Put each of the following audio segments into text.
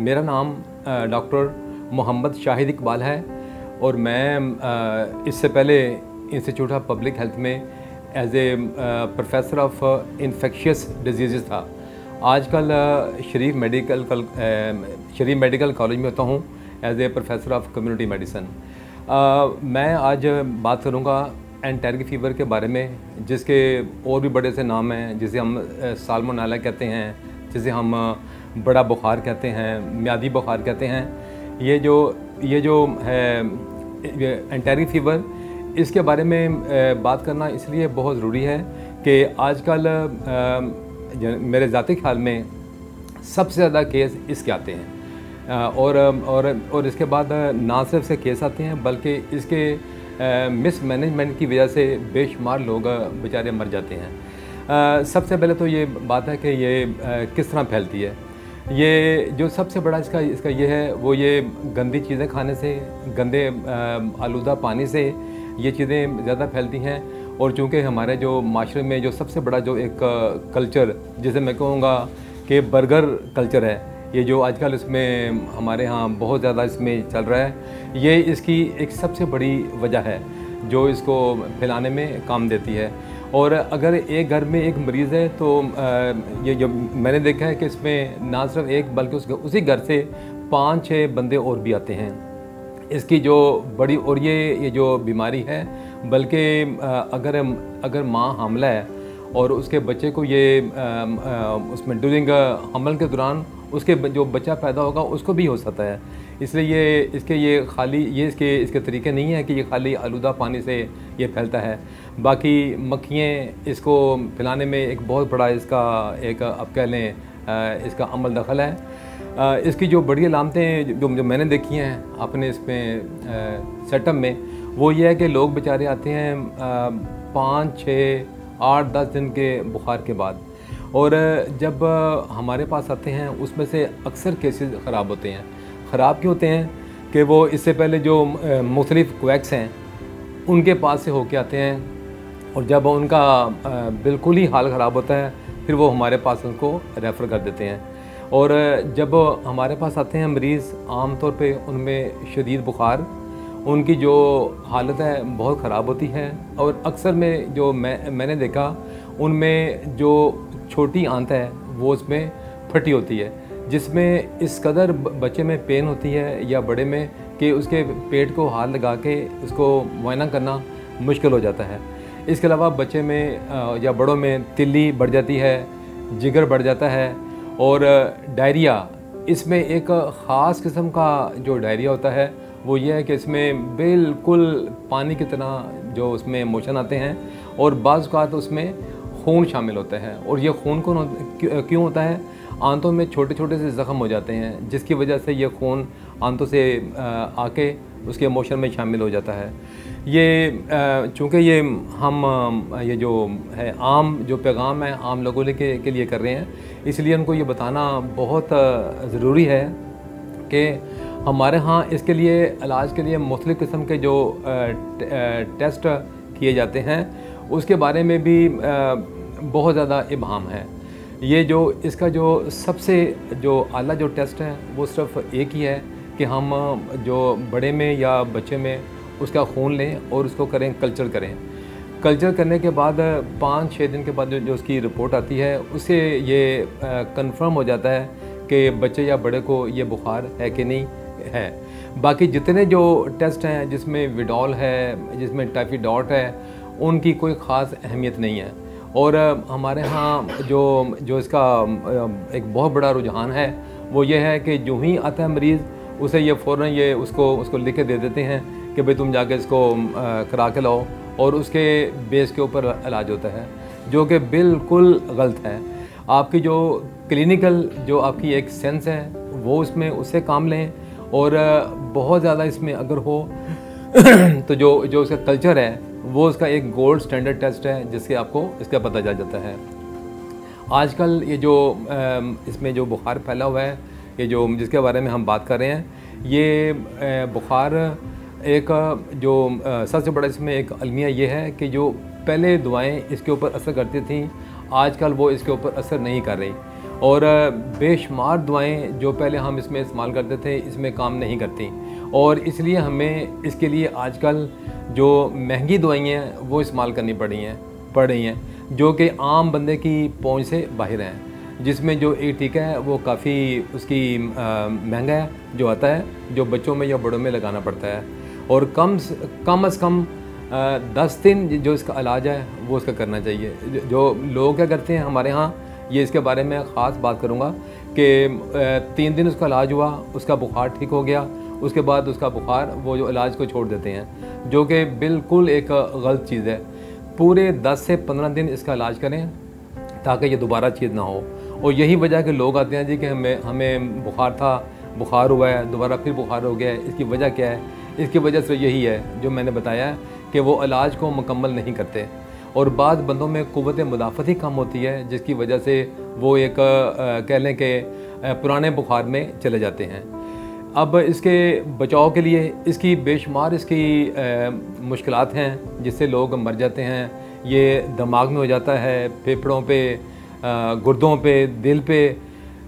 मेरा नाम डॉक्टर मोहम्मद शाहिद इकबाल है और मैं इससे पहले इंस्टीट्यूट ऑफ पब्लिक हेल्थ में as a professor of infectious disease था। आजकल शरीफ मेडिकल कॉलेज में होता हूँ as a professor of community medicine. मैं आज बात करूँगा एंटेरिक फीवर के बारे में, जिसके और भी बड़े से नाम हैं, जिसे हम साल्मोनेला कहते हैं, जिसे हम बड़ा बुखार कहते हैं, म्यादी बुखार कहते हैं। ये जो है एंटेरिक फीवर, इसके बारे में बात करना इसलिए बहुत ज़रूरी है कि आजकल मेरे ज़ाती ख्याल में सबसे ज़्यादा केस इसके आते हैं और इसके बाद ना सिर्फ से केस आते हैं बल्कि इसके मिसमैनेजमेंट की वजह से बेशुमार लोग बेचारे मर जाते हैं। सबसे पहले तो ये बात है कि ये किस तरह फैलती है। ये जो सबसे बड़ा इसका ये है, वो ये गंदी चीज़ें खाने से, गंदे आलूदा पानी से ये चीज़ें ज़्यादा फैलती हैं। और चूँकि हमारे जो माशरे में जो सबसे बड़ा जो एक कल्चर, जिसे मैं कहूँगा कि बर्गर कल्चर है, ये जो आजकल इसमें हमारे यहाँ बहुत ज़्यादा इसमें चल रहा है, ये इसकी एक सबसे बड़ी वजह है जो इसको फैलाने में काम देती है। और अगर एक घर में एक मरीज़ है तो ये जो मैंने देखा है कि इसमें ना सिर्फ एक बल्कि उसी घर से 5-6 बंदे और भी आते हैं। इसकी जो बड़ी और ये जो बीमारी है, बल्कि अगर माँ हामला है और उसके बच्चे को ये उसमें ड्यूरिंग हमल के दौरान उसके जो बच्चा पैदा होगा उसको भी हो सकता है। इसलिए इसके तरीके नहीं है कि ये खाली आलूदा पानी से ये फैलता है। बाकी मक्खियाँ इसको फैलाने में एक बहुत बड़ा इसका एक आप कह लें इसका अमल दखल है। इसकी जो बड़ी अलामतें जो मैंने देखी हैं अपने इसमें सेटअप में, वो ये है कि लोग बेचारे आते हैं 5, 6, 8, 10 दिन के बुखार के बाद, और जब हमारे पास आते हैं उसमें से अक्सर केसेस ख़राब होते हैं। ख़राब क्यों होते हैं कि वो इससे पहले जो मुख्तलिफ़ क्वैक्स हैं उनके पास से होके आते हैं, और जब उनका बिल्कुल ही हाल ख़राब होता है फिर वो हमारे पास उनको रेफ़र कर देते हैं। और जब हमारे पास आते हैं मरीज़, आम तौर पे उनमें शदीद बुखार, उनकी जो हालत है बहुत ख़राब होती है। और अक्सर में जो मैंने देखा, उनमें जो छोटी आंत है वो उसमें फटी होती है, जिसमें इस कदर बच्चे में पेन होती है या बड़े में कि उसके पेट को हाथ लगा के उसको मुआयना करना मुश्किल हो जाता है। इसके अलावा बच्चे में या बड़ों में तिल्ली बढ़ जाती है, जिगर बढ़ जाता है, और डायरिया, इसमें एक ख़ास किस्म का जो डायरिया होता है वो ये है कि इसमें बिल्कुल पानी की तरह जो उसमें मोशन आते हैं, और बाज़ औक़ात उसमें खून शामिल होता है। और ये खून क्यों होता है? आंतों में छोटे छोटे से ज़ख़म हो जाते हैं, जिसकी वजह से ये खून आंतों से आके उसके मोशन में शामिल हो जाता है। ये चूँकि ये जो है आम जो पैगाम है आम लोगों के लिए कर रहे हैं, इसलिए उनको ये बताना बहुत ज़रूरी है कि हमारे यहाँ इसके लिए इलाज के लिए मुख्तलिफ़ किस्म के जो टेस्ट किए जाते हैं उसके बारे में भी बहुत ज़्यादा इबाहम है। ये जो इसका जो सबसे जो आला जो टेस्ट है वो सिर्फ एक ही है कि हम जो बड़े में या बच्चे में उसका खून लें और उसको कल्चर करें। कल्चर करने के बाद 5-6 दिन के बाद जो उसकी रिपोर्ट आती है, उससे ये कंफर्म हो जाता है कि बच्चे या बड़े को ये बुखार है कि नहीं है। बाकी जितने जो टेस्ट हैं, जिसमें विडॉल है, जिसमें टाइफाइड है, उनकी कोई ख़ास अहमियत नहीं है। और हमारे यहाँ जो इसका एक बहुत बड़ा रुझान है वो ये है कि जो ही आता है मरीज़, उसे ये फ़ौरन ये उसको लिख के दे देते हैं कि भाई तुम जाके इसको करा के लाओ, और उसके बेस के ऊपर इलाज होता है, जो कि बिल्कुल गलत है। आपकी जो क्लिनिकल जो आपकी एक सेंस है वो उससे काम लें, और बहुत ज़्यादा इसमें अगर हो तो जो उसका कल्चर है वो उसका एक गोल्ड स्टैंडर्ड टेस्ट है, जिससे आपको इसका पता चल जाता है। आजकल ये जो इसमें जो बुखार फैला हुआ है, ये जो जिसके बारे में हम बात कर रहे हैं, ये बुखार एक जो सबसे बड़ा इसमें एक अलमिया ये है कि जो पहले दवाएं इसके ऊपर असर करती थी, आजकल वो इसके ऊपर असर नहीं कर रही और बेशुमार दवाएं जो पहले हम इसमें इस्तेमाल करते थे इसमें काम नहीं करती और इसलिए हमें इसके लिए आजकल जो महंगी दवाइयाँ हैं वो इस्तेमाल करनी पड़ रही हैं जो कि आम बंदे की पहुंच से बाहर हैं, जिसमें जो एक टीका है वो काफ़ी उसकी महंगा है जो आता है, जो बच्चों में या बड़ों में लगाना पड़ता है और कम से कम 10 दिन जो इसका इलाज है वो उसका करना चाहिए। जो लोग क्या करते हैं हमारे यहाँ, ये इसके बारे में ख़ास बात करूँगा कि 3 दिन उसका इलाज हुआ, उसका बुखार ठीक हो गया, उसके बाद उसका बुखार वो जो इलाज को छोड़ देते हैं, जो कि बिल्कुल एक गलत चीज़ है। पूरे 10 से 15 दिन इसका इलाज करें ताकि ये दोबारा चीज़ ना हो। और यही वजह कि लोग आते हैं जी कि हमें बुखार था, बुखार हुआ है, दोबारा फिर बुखार हो गया है, इसकी वजह क्या है? इसकी वजह से यही है जो मैंने बताया है कि वो इलाज को मुकम्मल नहीं करते और बाद बंदों में क़ुव्वत मुदाफ़त ही कम होती है, जिसकी वजह से वो एक कह लें कि पुराने बुखार में चले जाते हैं। अब इसके बचाव के लिए इसकी बेशुमार इसकी मुश्किलात हैं जिससे लोग मर जाते हैं। ये दिमाग में हो जाता है, फेफड़ों पे, गुर्दों पे, दिल पे,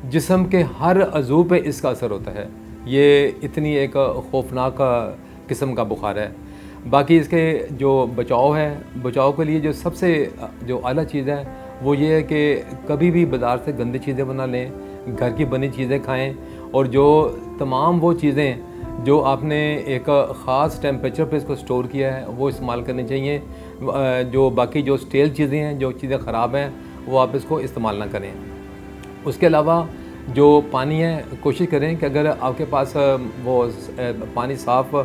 जिस्म के हर अज़ू पे इसका असर होता है। ये इतनी एक खौफनाक किस्म का बुखार है। बाकी इसके जो बचाव है, बचाव के लिए जो सबसे जो आला चीज़ है वो ये है कि कभी भी बाज़ार से गंदी चीज़ें बना लें, घर की बनी चीज़ें खाएं और जो तमाम वो चीज़ें जो आपने एक ख़ास टेम्परेचर पे इसको स्टोर किया है वो इस्तेमाल करनी चाहिए। जो बाकी जो स्टेल चीज़ें हैं, जो चीज़ें ख़राब हैं, वो आप इसको इस्तेमाल ना करें। उसके अलावा जो पानी है, कोशिश करें कि अगर आपके पास वो पानी साफ़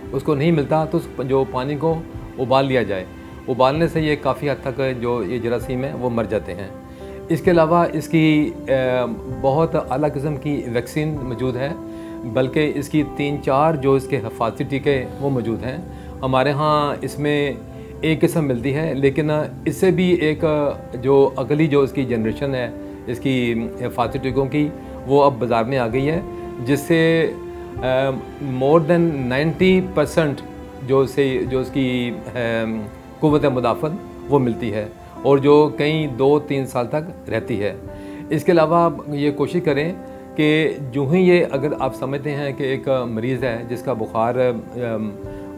उसको नहीं मिलता तो उस जो पानी को उबाल लिया जाए। उबालने से ये काफ़ी हद तक जो ये जरासीम है वो मर जाते हैं। इसके अलावा इसकी बहुत आला किस्म की वैक्सीन मौजूद है, बल्कि इसकी 3-4 जो इसके हिफाजती टीके वो मौजूद हैं। हमारे यहाँ इसमें एक किस्म मिलती है, लेकिन इससे भी एक जो अगली जो इसकी जनरेशन है इसकी हिफाजती टीकों की, वो अब बाज़ार में आ गई है, जिससे मोर देन 90% जो इसकी क़ुव्वत मुदाफ़त वो मिलती है और जो कई 2-3 साल तक रहती है। इसके अलावा ये कोशिश करें कि जो ही ये अगर आप समझते हैं कि एक मरीज़ है जिसका बुखार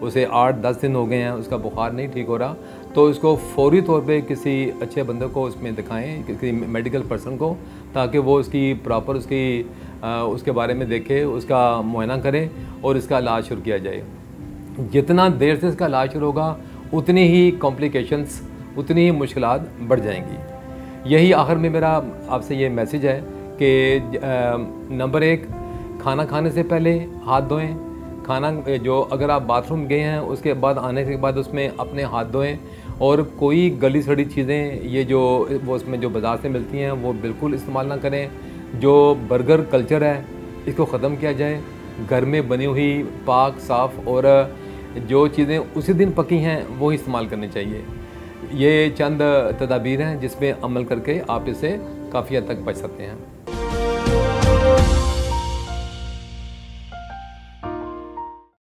उसे 8-10 दिन हो गए हैं, उसका बुखार नहीं ठीक हो रहा, तो इसको फ़ौरी तौर पे किसी अच्छे बंदे को उसमें दिखाएं, किसी मेडिकल पर्सन को, ताकि वो उसकी प्रॉपर उसके बारे में देखे, उसका मुआयना करे और इसका इलाज शुरू किया जाए। जितना देर से इसका इलाज शुरू होगा उतनी ही कॉम्प्लिकेशंस, उतनी ही मुश्किलात बढ़ जाएंगी। यही आखिर में मेरा आपसे ये मैसेज है कि नंबर 1, खाना खाने से पहले हाथ धोएं। खाना जो अगर आप बाथरूम गए हैं उसके बाद आने के बाद उसमें अपने हाथ धोएं और कोई गली सड़ी चीज़ें ये जो वो उसमें जो बाज़ार से मिलती हैं वो बिल्कुल इस्तेमाल ना करें। जो बर्गर कल्चर है इसको ख़त्म किया जाए। घर में बनी हुई पाक साफ़ और जो चीज़ें उसी दिन पकी हैं वो ही इस्तेमाल करनी चाहिए। ये चंद तदाबीर हैं जिसमें अमल करके आप इससे काफ़ी हद तक बच सकते हैं।